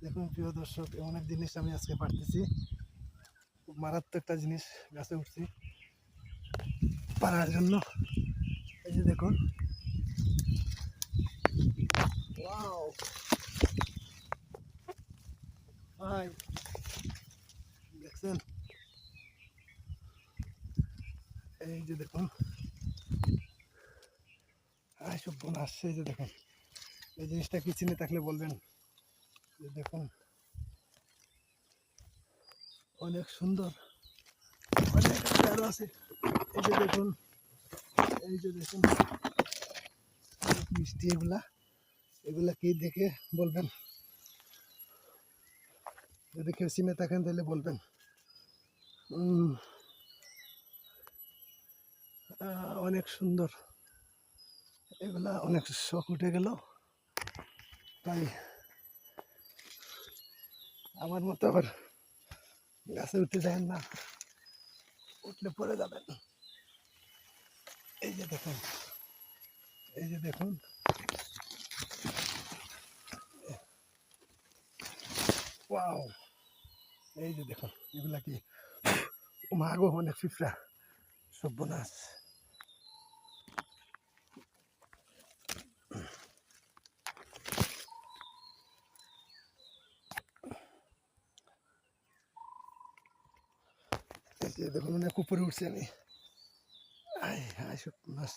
দেখুন প্রিয় দর্শক, এমন এক জিনিস আমি আজকে পারতেছি। খুব মারাত্মক একটা জিনিস গাছে উঠছি পারার জন্য। এই যে দেখুন, ওয়াও ভাই, দেখছেন? এই যে দেখুন, সব বোন আসছে। এই যে দেখুন, এই জিনিসটা কি চিনে থাকলে বলবেন। যে দেখুন, অনেক সুন্দর, অনেক আরো আছে। এই যে দেখুন, এই যে দেখুন, অনেক মিষ্টি এগুলা। এগুলা কি দেখে বলবেন, যদি কেউ চিনে থাকেন তাহলে বলবেন। অনেক সুন্দর, এগুলা অনেক শখ উঠে গেল। তাই আমার মতো আবার গাছে উঠতে যায় না, উঠলে পড়ে যাবেন। এই যে দেখুন, এই যে দেখুন, ওয়াও, এই যে দেখুন, এগুলা কি মাগো, অনেক পিঁপড়া, সর্বনাশ। এই যে দেখুন, অনেক উপরে উঠছে আমি। আয় আয়, সর্বনাশ।